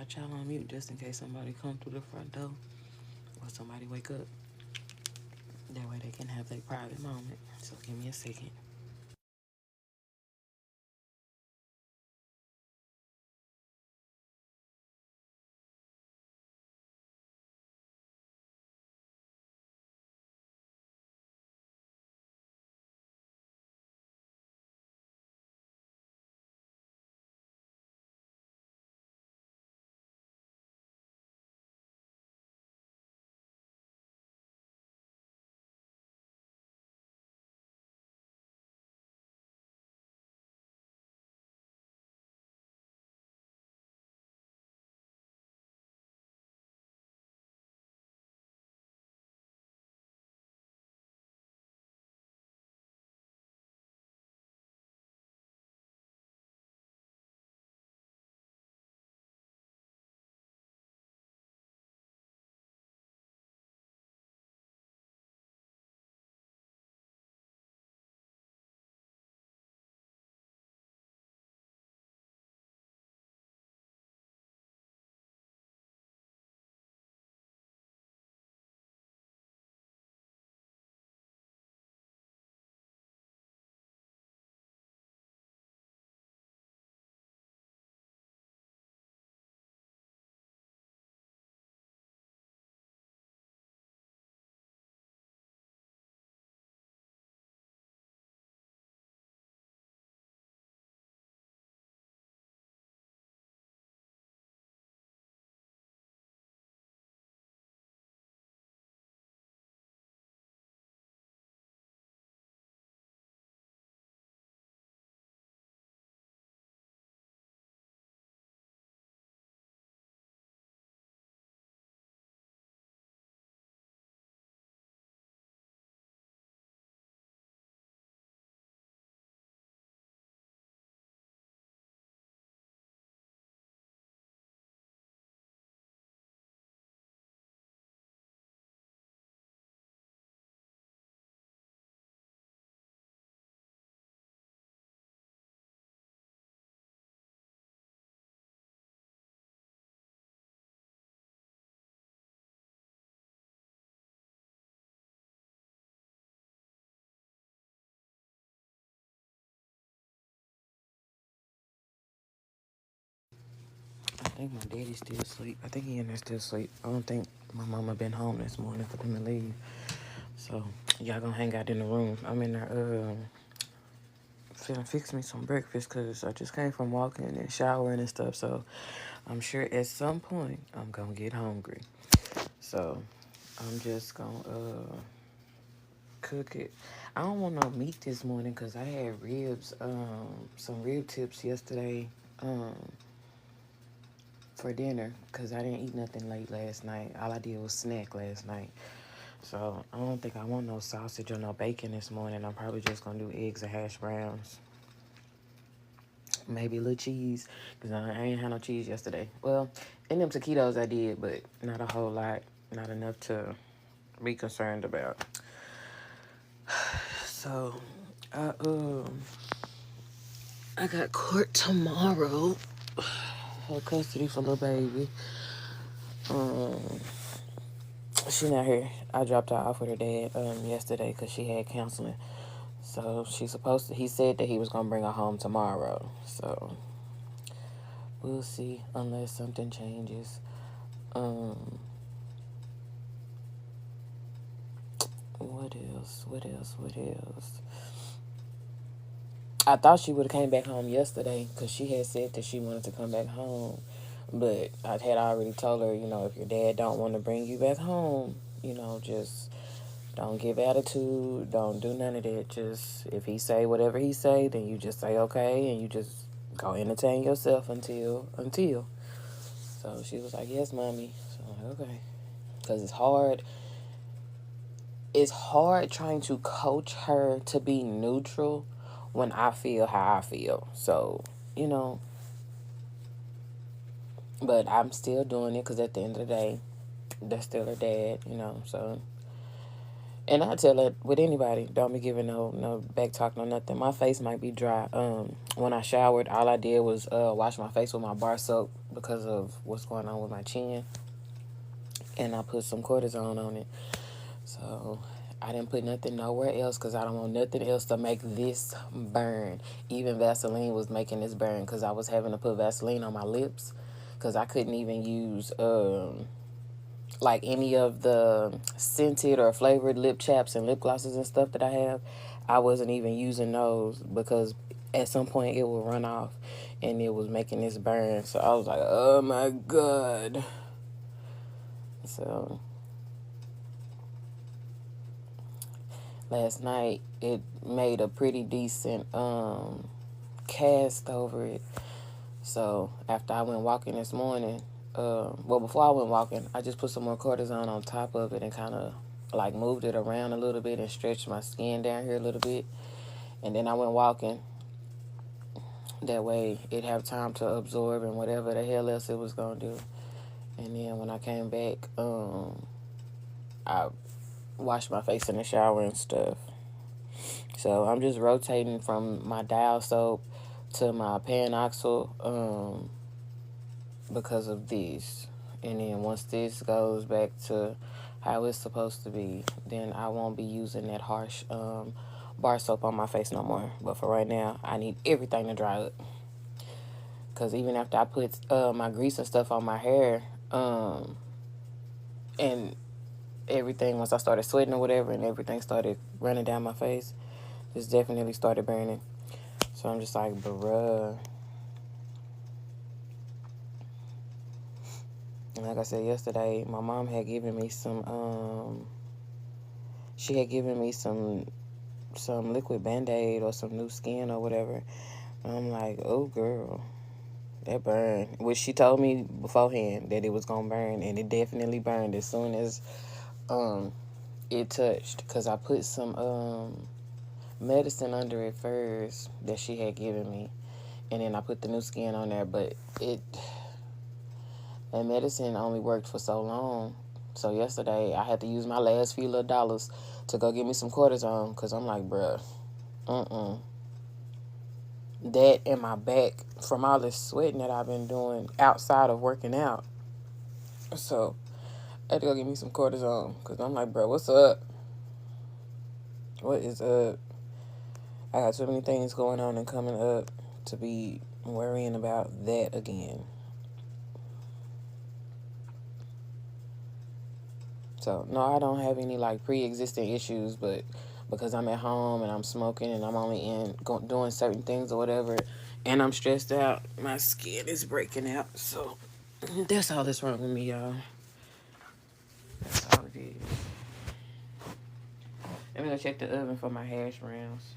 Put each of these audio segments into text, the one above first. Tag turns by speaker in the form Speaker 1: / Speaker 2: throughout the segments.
Speaker 1: got y'all on mute just in case somebody come through the front door or somebody wake up. That way they can have their private moment. So give me a second. I think my daddy's still asleep. I think he in there still asleep. I don't think my mama been home this morning for them to leave. So y'all gonna hang out in the room. I'm in there finna fix me some breakfast because I just came from walking and showering and stuff. So I'm sure at some point I'm gonna get hungry. So I'm just gonna cook it. I don't want no meat this morning because I had ribs, some rib tips yesterday for dinner because I didn't eat nothing late last night. All I did was snack last night. So I don't think I want no sausage or no bacon this morning. I'm probably just gonna do eggs and hash browns. Maybe a little cheese because I ain't had no cheese yesterday. Well, in them taquitos I did, but not a whole lot. Not enough to be concerned about. So, I I got court tomorrow for custody for little baby. Um, she not here. I dropped her off with her dad yesterday because she had counseling. So she's supposed to. He said that he was gonna bring her home tomorrow. So we'll see unless something changes. Um, what else? What else? What else? I thought she would have came back home yesterday because she had said that she wanted to come back home. But I had already told her, if your dad don't want to bring you back home, just don't give attitude. Don't do none of that. Just if he say whatever he say, then you just say okay, and you just go entertain yourself until. So she was like, "Yes, mommy." So I'm like, okay, because it's hard. It's hard trying to coach her to be neutral when I feel how I feel. So you know, but I'm still doing it because at the end of the day, that's still her dad. So, and I tell her with anybody, don't be giving no back talk, no nothing. My face might be dry. When I showered, all I did was wash my face with my bar soap because of what's going on with my chin. And I put some cortisone on it. So I didn't put nothing nowhere else because I don't want nothing else to make this burn. Even Vaseline was making this burn because I was having to put Vaseline on my lips because I couldn't even use like any of the scented or flavored lip chaps and lip glosses and stuff that I have. I wasn't even using those because at some point it would run off and it was making this burn. So I was like, oh my God. So last night it made a pretty decent cast over it. So after I went walking this morning, well, before I went walking, I just put some more cortisone on top of it and kind of like moved it around a little bit and stretched my skin down here a little bit. And then I went walking. That way it have time to absorb and whatever the hell else it was gonna do. And then when I came back, I washed my face in the shower and stuff. So I'm just rotating from my dial soap to my Panoxyl because of these. And then once this goes back to how it's supposed to be, then I won't be using that harsh bar soap on my face no more. But for right now, I need everything to dry up. Because even after I put my grease and stuff on my hair and everything, once I started sweating or whatever and everything started running down my face, it's definitely started burning. So I'm just like, bruh. And like I said yesterday, my mom had given me some, she had given me some liquid Band-Aid or some new skin or whatever. And I'm like, oh, girl, that burned. Which she told me beforehand that it was going to burn, and it definitely burned as soon as it touched. Because I put some medicine under it first that she had given me. And then I put the new skin on there, but that medicine only worked for so long. So yesterday, I had to use my last few little dollars to go get me some cortisone because I'm like, bruh, that and my back from all this sweating that I've been doing outside of working out. So I had to go get me some cortisone because I'm like, bruh, what's up? What is up? I got so many things going on and coming up to be worrying about that again. So, no, I don't have any, like, pre-existing issues, but because I'm at home and I'm smoking and I'm only doing certain things or whatever, and I'm stressed out, my skin is breaking out. So, that's all that's wrong with me, y'all. That's all it is. Let me go check the oven for my hash browns.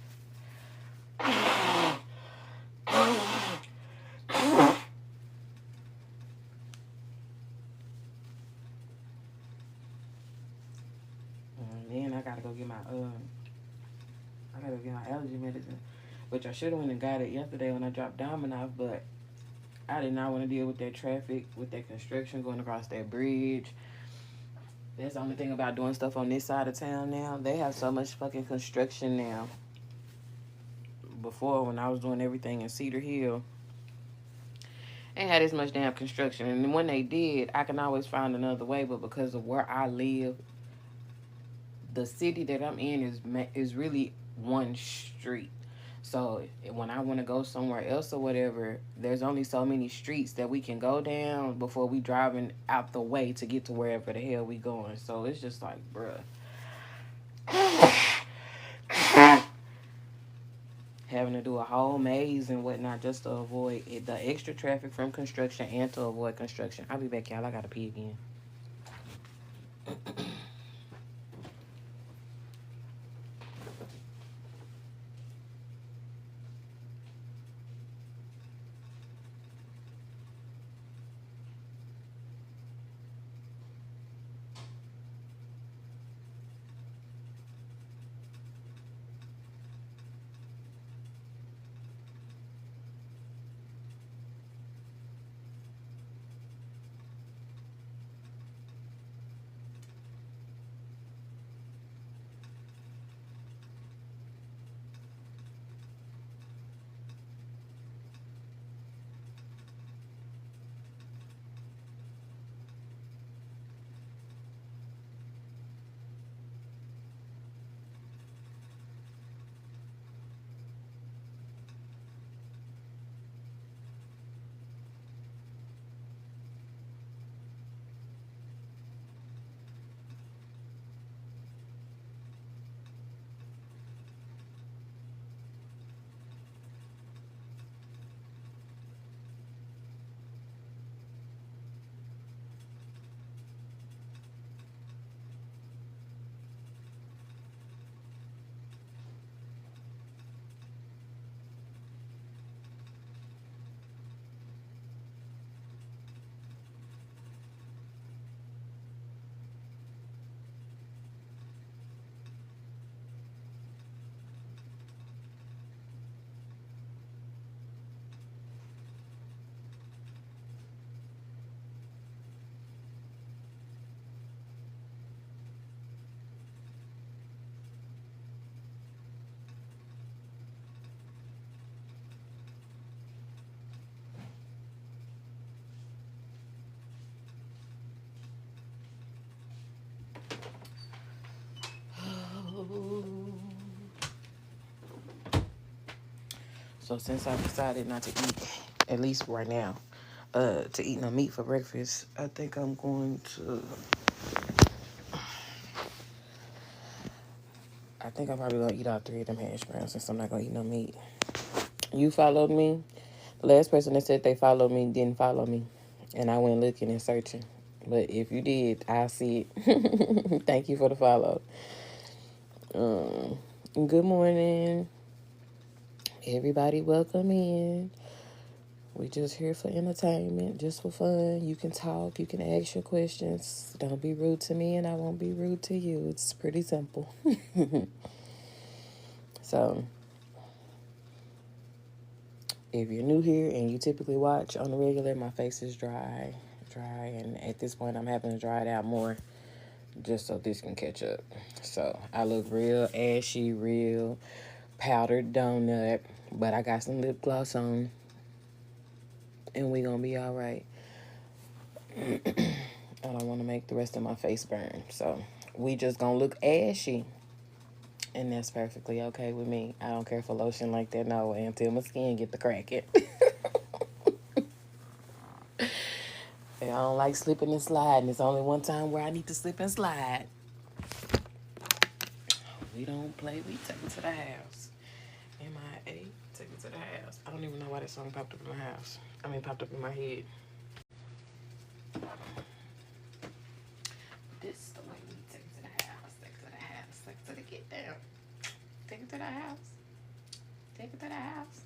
Speaker 1: And then I gotta go get my allergy medicine, which I should have went and got it yesterday when I dropped Diamond off, but I did not want to deal with that traffic, with that construction going across that bridge. That's the only thing about doing stuff on this side of town now. They have so much fucking construction now. Before, when I was doing everything in Cedar Hill, they had as much damn construction. And when they did, I can always find another way. But because of where I live, the city that I'm in is really one street. So when I want to go somewhere else or whatever, there's only so many streets that we can go down before we driving out the way to get to wherever the hell we going. So it's just like, bruh. Having to do a whole maze and whatnot just to avoid the extra traffic from construction and to avoid construction. I'll be back, y'all. I gotta pee again. So since I decided not to eat, at least right now, to eat no meat for breakfast, I think I'm going to. I think I'm probably gonna eat all 3 of them hash browns since I'm not gonna eat no meat. You followed me. The last person that said they followed me didn't follow me, and I went looking and searching. But if you did, I'll see it. Thank you for the follow. Good morning, everybody. Welcome in. We just here for entertainment, just for fun. You can talk, you can ask your questions. Don't be rude to me, and I won't be rude to you. It's pretty simple. So, if you're new here and you typically watch on the regular, my face is dry, and at this point, I'm having to dry it out more just so this can catch up. So, I look real ashy, real powdered donut, but I got some lip gloss on, and we gonna be all right. I don't want to make the rest of my face burn, so we just gonna look ashy, and that's perfectly okay with me. I don't care for lotion like that no way until my skin get to cracking. And I don't like slipping and sliding. It's only one time where I need to slip and slide. We don't play. We take it to the house. MIA, take it to the house. I don't even know why that song popped up in my house. Popped up in my head. This is the way we take it to the house. Take it to the house. Take it to the get down. Take it to the house. Take it to the house.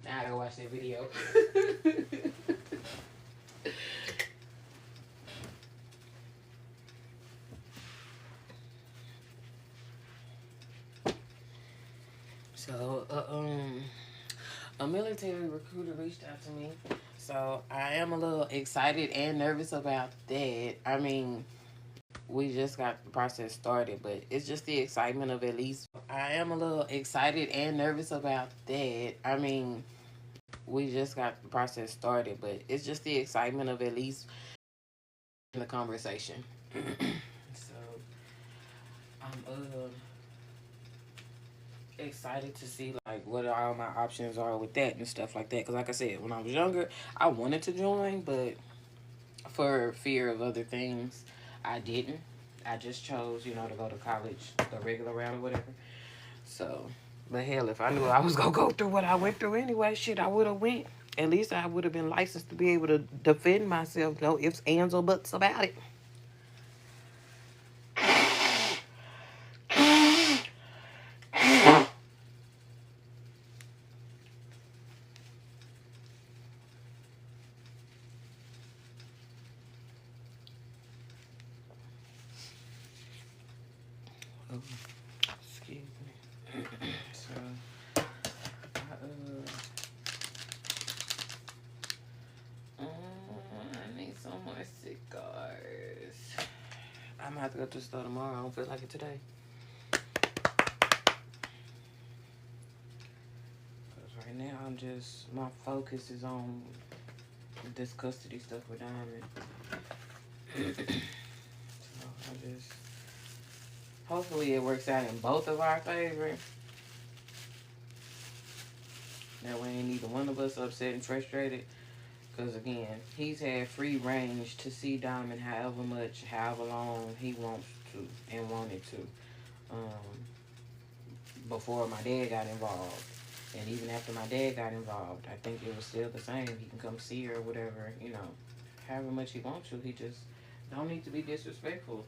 Speaker 1: Now I gotta watch that video. So, a military recruiter reached out to me. So I am a little excited and nervous about that. We just got the process started, but it's just the excitement of at least. I am a little excited and nervous about that. We just got the process started, but it's just the excitement of at least in the conversation. So I'm excited to see like what all my options are with that and stuff like that. Because like I said, when I was younger, I wanted to join, but for fear of other things, I didn't. I just chose, to go to college the regular route or whatever. So, but hell, if I knew I was gonna go through what I went through anyway, shit, I would have went. At least I would have been licensed to be able to defend myself. No ifs, ands, or buts about it. Oh, excuse me. So, I need some more cigars. I'm gonna have to go to the store tomorrow. I don't feel like it today. Because right now, my focus is on this custody stuff with Diamond. So hopefully it works out in both of our favor. That way ain't neither one of us upset and frustrated. Because again, he's had free range to see Diamond however much, however long he wants to and wanted to. Before my dad got involved. And even after my dad got involved, I think it was still the same. He can come see her or whatever, however much he wants to. He just don't need to be disrespectful.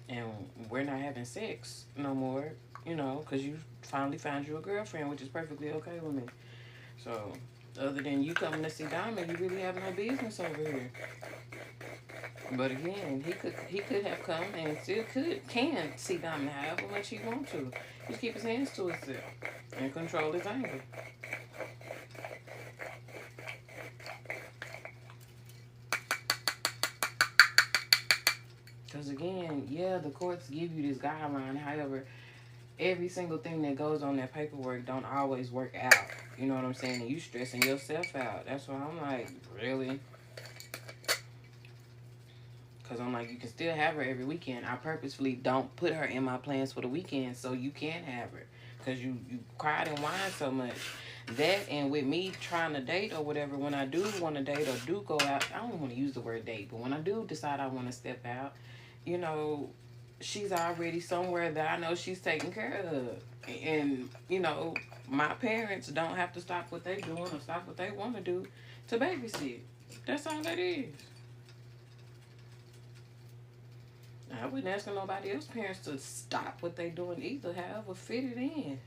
Speaker 1: And we're not having sex no more, because you finally found you a girlfriend, which is perfectly okay with me. So, other than you coming to see Diamond, you really have no business over here. But again, he could have come and still can see Diamond however much he wants to. Just keep his hands to himself and control his anger. Because again, yeah, the courts give you this guideline. However, every single thing that goes on that paperwork don't always work out. You know what I'm saying? And you stressing yourself out. That's why I'm like, really? because I'm like, you can still have her every weekend. I purposefully don't put her in my plans for the weekend so you can have her, because you cried and whined so much. That, and with me trying to date or whatever, when I do want to date or do go out, I don't want to use the word date, but when I do decide I want to step out, you know, she's already somewhere that I know she's taken care of. And, you know, my parents don't have to stop what they're doing or stop what they want to do to babysit. That's all that is. I wasn't asking nobody else's parents to stop what they doing either, however fit it in.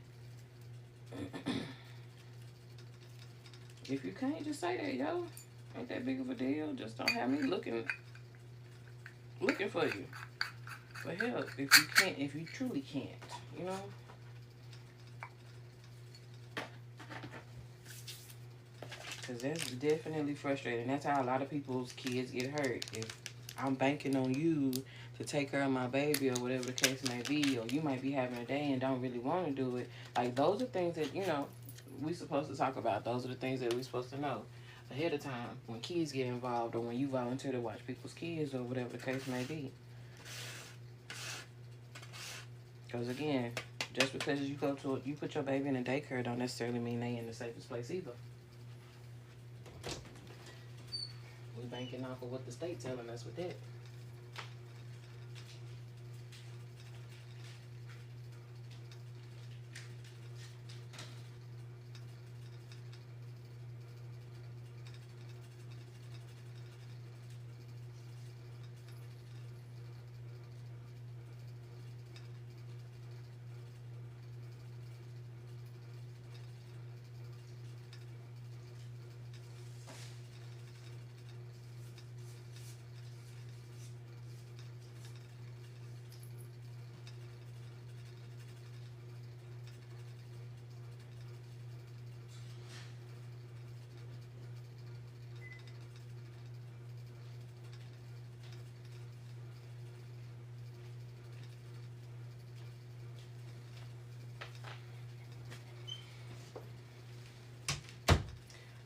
Speaker 1: If you can't, just say that, yo. Ain't that big of a deal. Just don't have me looking for you for help if you can't, if you truly can't, you know. Because that's definitely frustrating. That's how a lot of people's kids get hurt. If I'm banking on you to take care of my baby or whatever the case may be, or you might be having a day and don't really want to do it. Like, those are things that, you know, we supposed to talk about. Those are the things that we supposed to know ahead of time when kids get involved or when you volunteer to watch people's kids or whatever the case may be. Because again, just because you put your baby in a daycare don't necessarily mean they in the safest place either. We banking off of what the state telling us with that.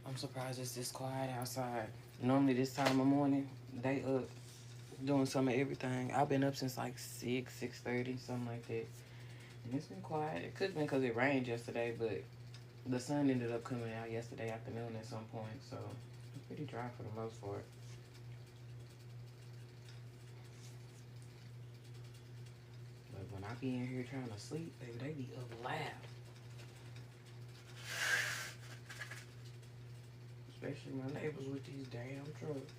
Speaker 1: I'm surprised it's this quiet outside. Normally this time of morning, they up doing some of everything. I've been up since like 6:30, something like that. And it's been quiet. It could have been because it rained yesterday, but the sun ended up coming out yesterday afternoon at some point, so it's pretty dry for the most part. But when I be in here trying to sleep, baby, they be up loud. Especially my neighbors with these damn trucks.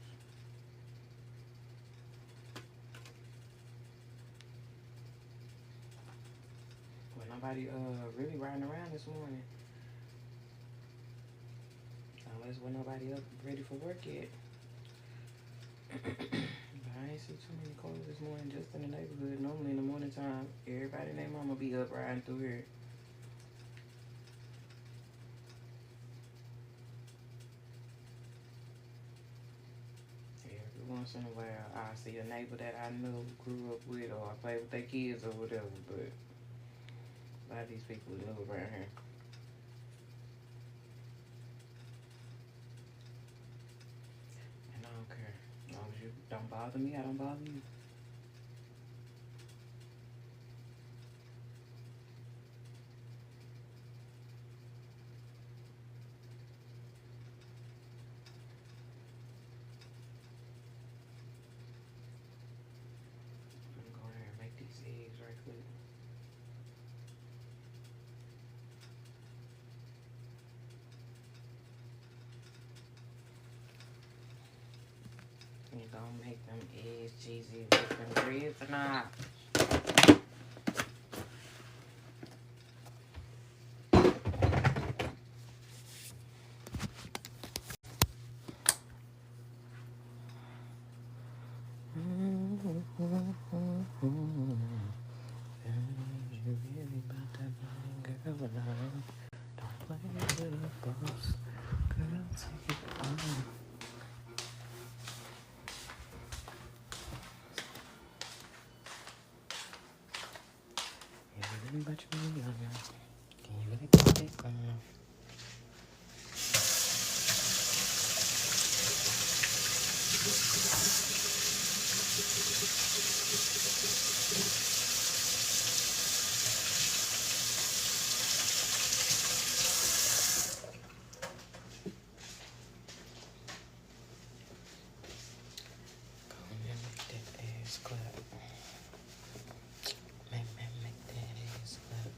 Speaker 1: Well, nobody really riding around this morning. Unless when nobody up ready for work yet. But I ain't see too many cars this morning just in the neighborhood. Normally in the morning time, everybody and their mama be up riding through here. Once in a while, I see a neighbor that I knew, grew up with, or I play with their kids or whatever, but a lot of these people live around here. And I don't care. As long as you don't bother me, I don't bother you. You gonna make them eggs cheesy with them grits or not? Don't play with the boss. Girl, take it on. But you can you really put it on? ass clap. Make that ass clap.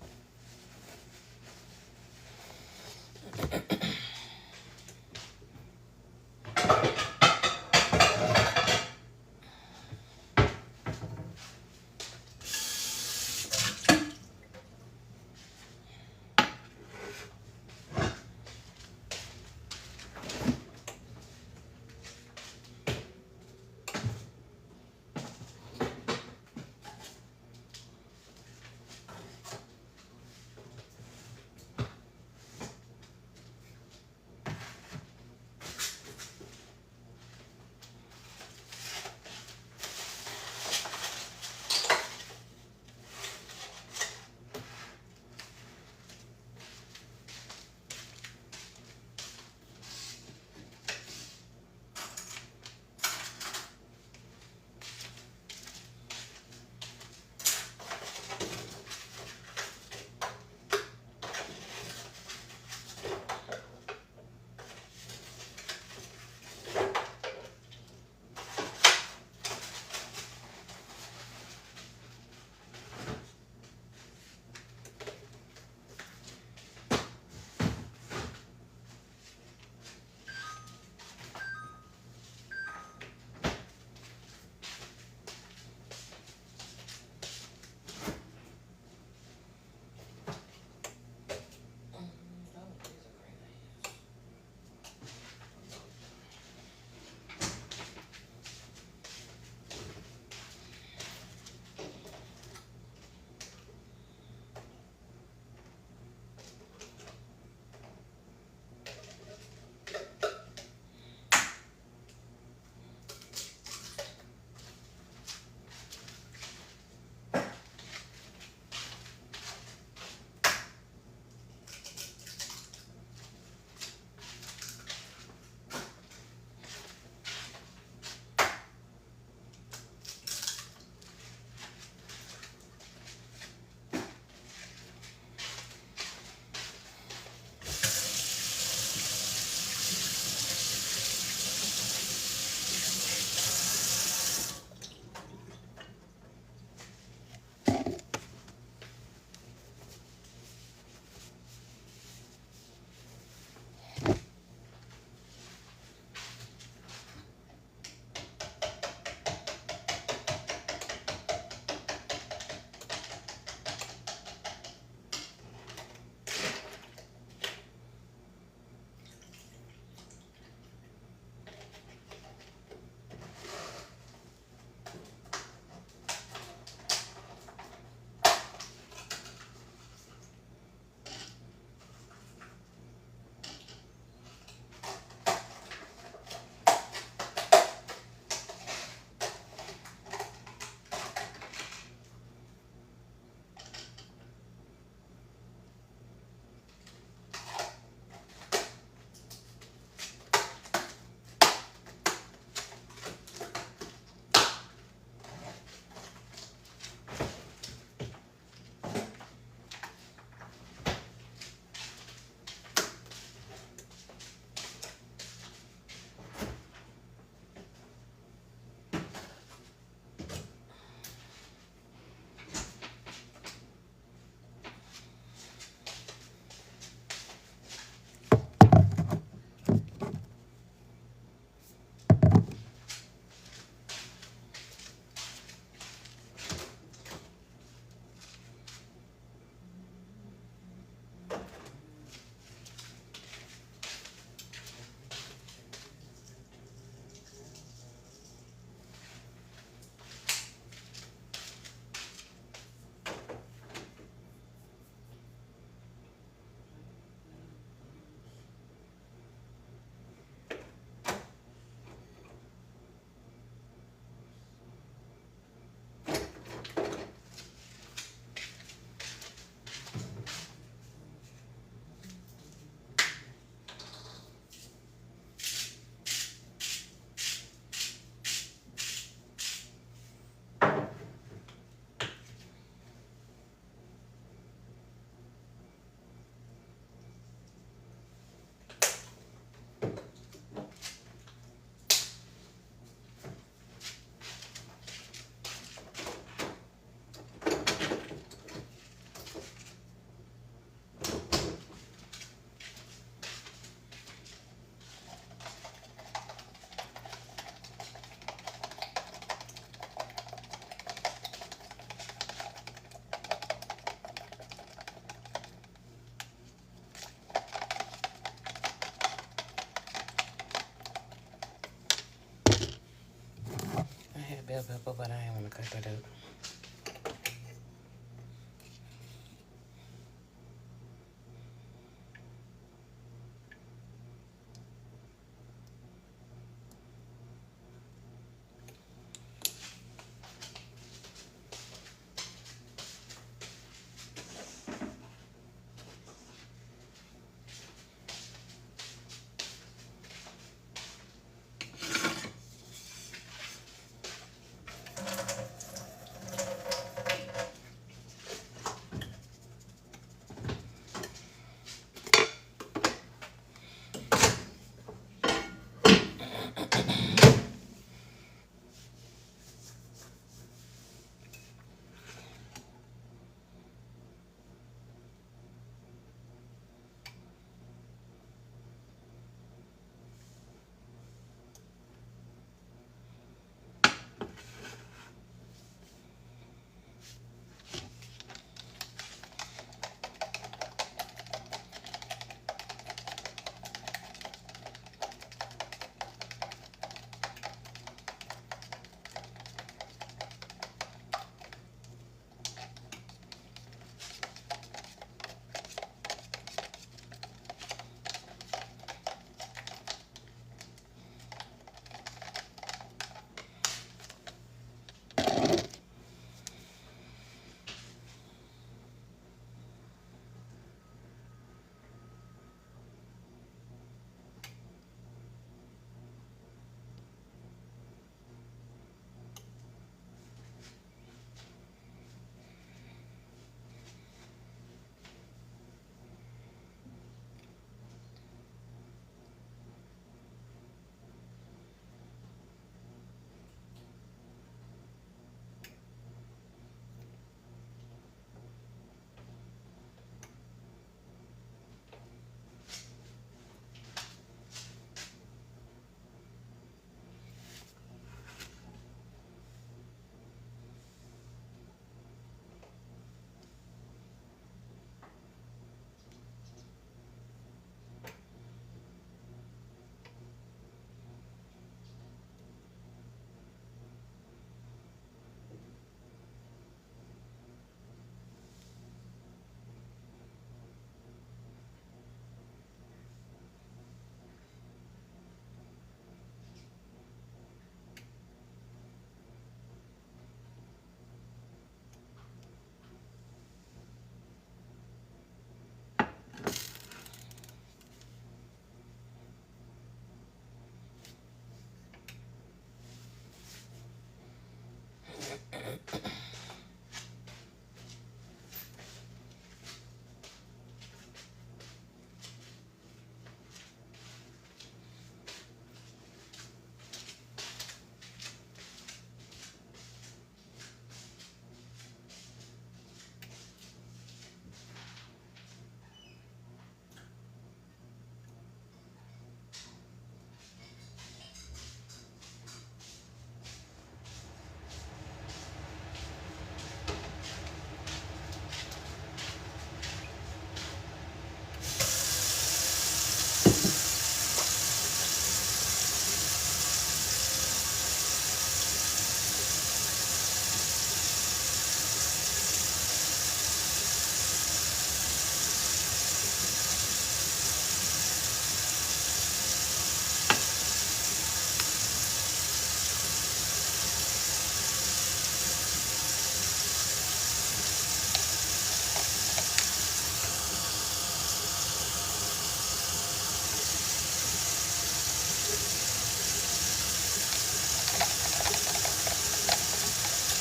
Speaker 1: bell pepper, but I ain't want to cut that up.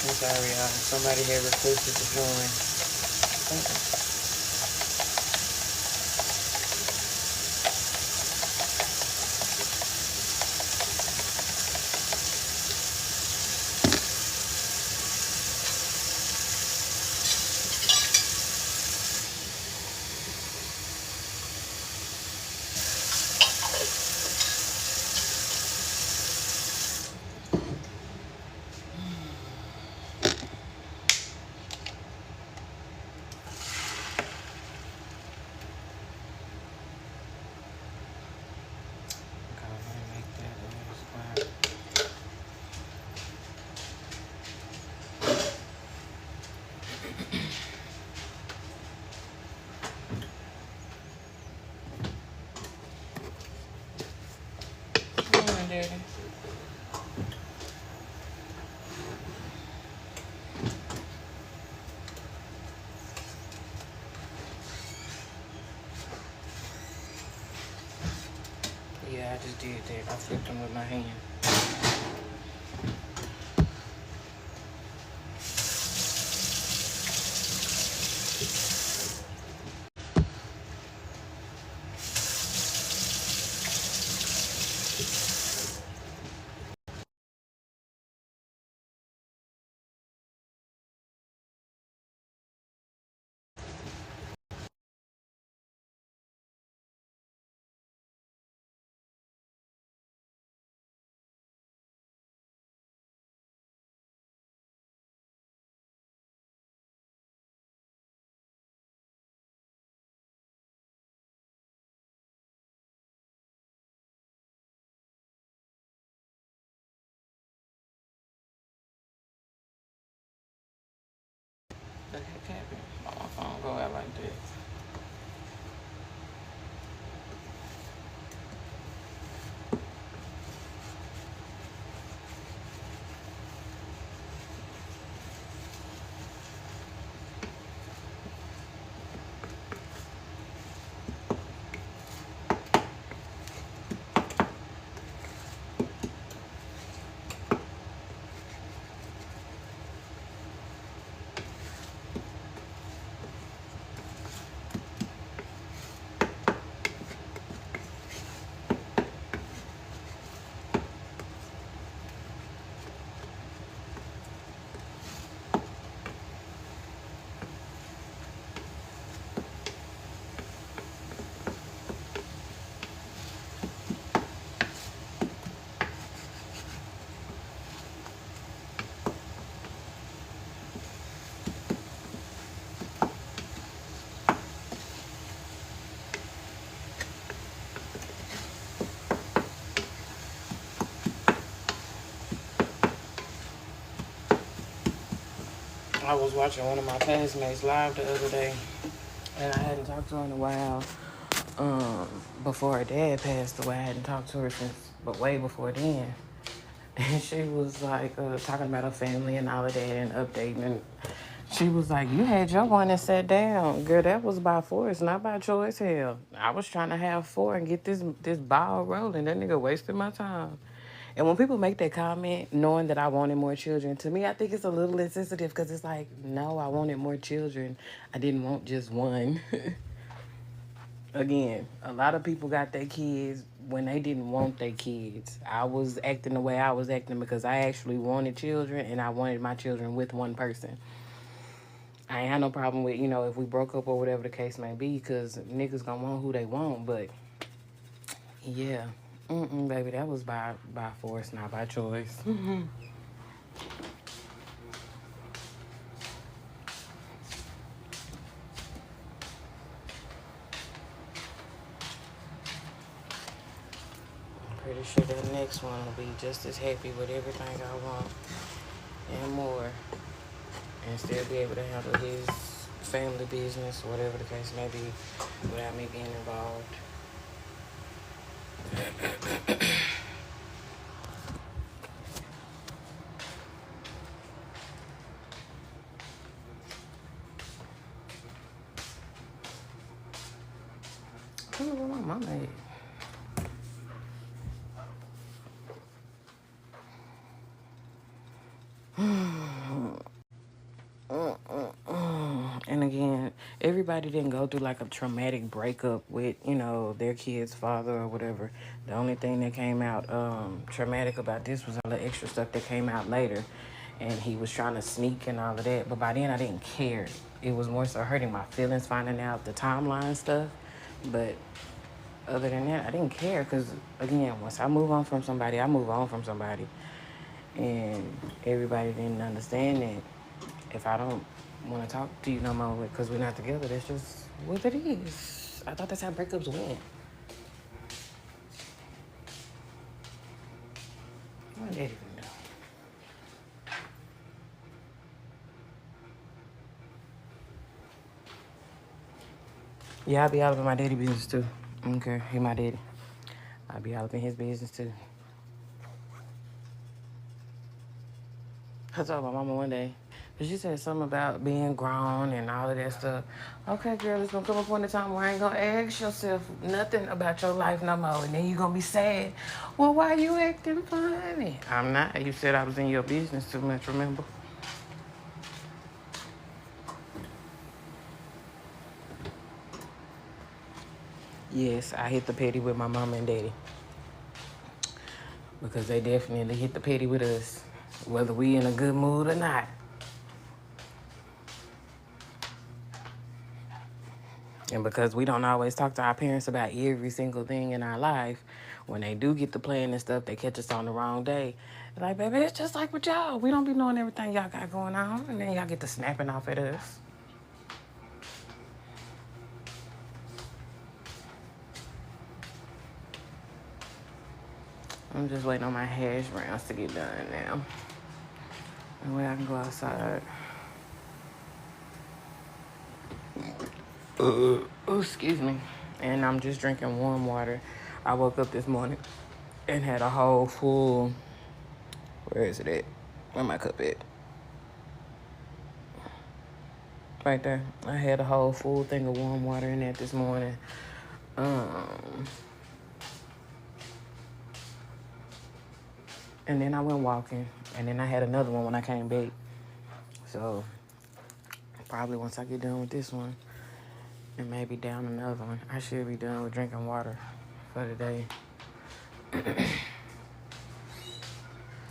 Speaker 1: I'm sorry, y'all. Somebody had requested to join. did that. I flipped them with my hand. The heck happened? Oh, my phone go out like that. I was watching one of my classmates live the other day, and I hadn't talked to her in a while. Before her dad passed away, I hadn't talked to her since, but way before then. And she was like talking about her family and all of that and updating. And she was like, "You had your one and sat down, girl. That was by force, not by choice. Hell, I was trying to have four and get this ball rolling. That nigga wasted my time." And when people make that comment, knowing that I wanted more children, to me, I think it's a little insensitive because it's like, no, I wanted more children. I didn't want just one. Again, a lot of people got their kids when they didn't want their kids. I was acting the way I was acting because I actually wanted children and I wanted my children with one person. I ain't had no problem with, if we broke up or whatever the case may be because niggas gonna want who they want, but yeah. Baby, that was by force, not by choice. Pretty sure that next one will be just as happy with everything I want and more, and still be able to handle his family business, whatever the case may be, without me being involved. I don't know where my mama at. And again, everybody didn't go through like a traumatic breakup with, their kid's father or whatever. The only thing that came out traumatic about this was all the extra stuff that came out later. And he was trying to sneak and all of that. But by then, I didn't care. It was more so hurting my feelings finding out the timeline stuff. But other than that, I didn't care because, again, once I move on from somebody, I move on from somebody. And everybody didn't understand that if I don't want to talk to you no more because we're not together, that's just what it is. I thought that's how breakups went. I didn't even know. Yeah, I'll be all up in my daddy business too. Okay, he my daddy. I'll be all up in his business too. I told my mama one day, Cause she said something about being grown and all of that stuff. Okay, girl, it's gonna come a point in time where I ain't gonna ask yourself nothing about your life no more, and then you gonna be sad. Well, why you acting funny? I'm not. You said I was in your business too much. Remember? Yes, I hit the petty with my mama and daddy because they definitely hit the petty with us, whether we in a good mood or not. And because we don't always talk to our parents about every single thing in our life, when they do get to playing and stuff, they catch us on the wrong day. They're like, baby, it's just like with y'all. We don't be knowing everything y'all got going on. And then y'all get to snapping off at us. I'm just waiting on my hash browns to get done now. That way I can go outside. Oh, excuse me. And I'm just drinking warm water. I woke up this morning and had a whole full, where is it at? Where my cup at? Right there. I had a whole full thing of warm water in that this morning. And then I went walking. And then I had another one when I came back. So probably once I get done with this one and maybe down another one, I should be done with drinking water for the day.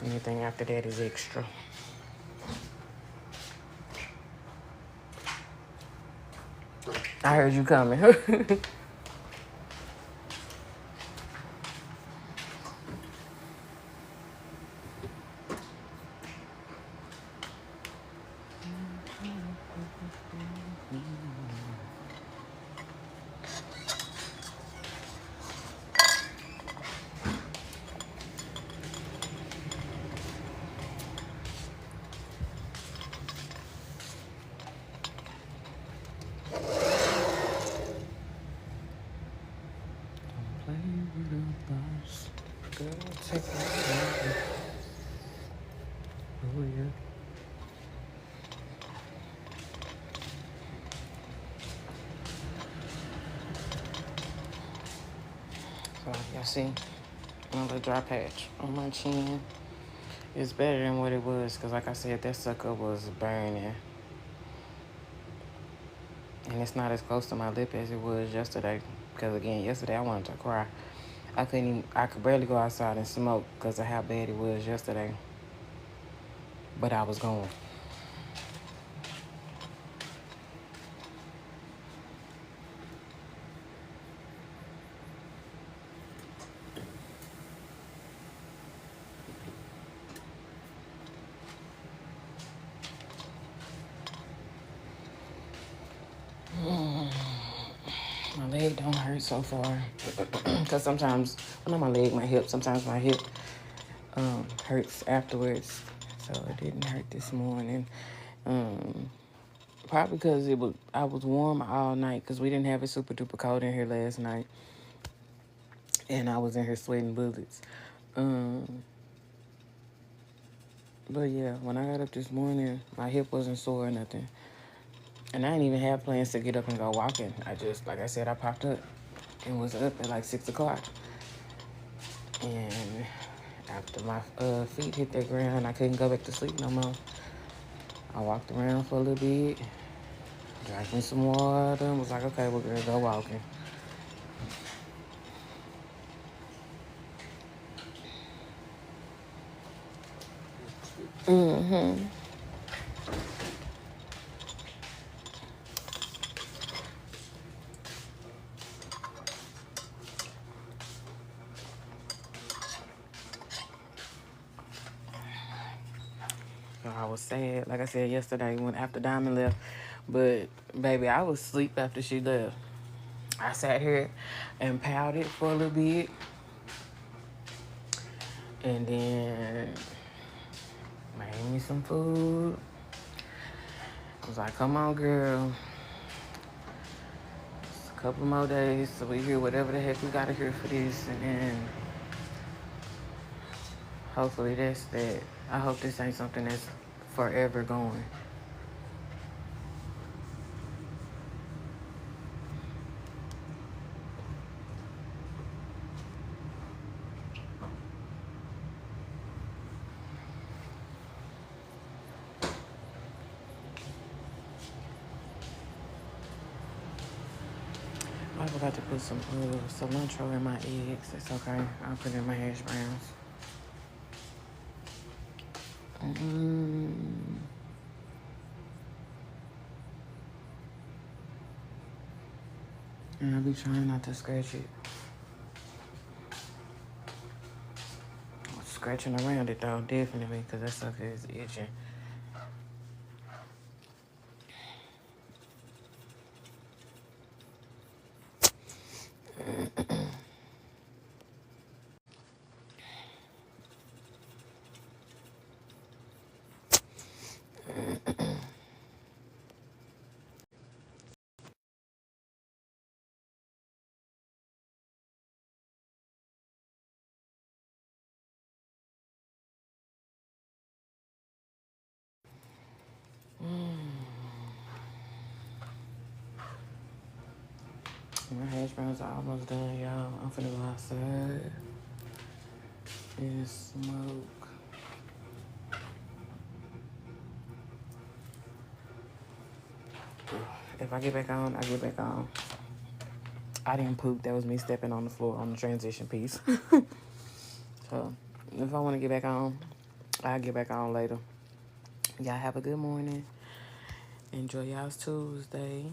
Speaker 1: Anything after that is extra. I heard you coming. So y'all see another dry patch on my chin. It's better than what it was because, like I said, that sucker was burning. And it's not as close to my lip as it was yesterday. Because, again, yesterday I wanted to cry. I could barely go outside and smoke because of how bad it was yesterday. But I was going. My leg don't hurt so far. Because sometimes, well, not my leg, my hip. Sometimes my hip hurts afterwards. So it didn't hurt this morning. Probably because I was warm all night because we didn't have it super duper cold in here last night. And I was in here sweating bullets. But yeah, when I got up this morning, my hip wasn't sore or nothing. And I didn't even have plans to get up and go walking. I just, like I said, I popped up and was up at like 6 o'clock. And after my feet hit the ground, I couldn't go back to sleep no more. I walked around for a little bit, drank me some water, and was like, okay, well, girl, go walking. So I was sad, like I said yesterday, when after Diamond left. But, baby, I was asleep after she left. I sat here and pouted for a little bit. And then made me some food. I was like, come on, girl. It's a couple more days so we hear whatever the heck we gotta hear for this. And then hopefully that's that. I hope this ain't something that's forever going. about to put some cilantro in my eggs. It's okay. I'll put it in my hash browns. And I'll be trying not to scratch it. Scratching around it though, definitely, because that sucker is itching. My hash browns are almost done, y'all. I'm finna go outside and smoke. If I get back on, I get back on. I didn't poop. That was me stepping on the floor on the transition piece. So if I want to get back on, I'll get back on later. Y'all have a good morning. Enjoy y'all's Tuesday.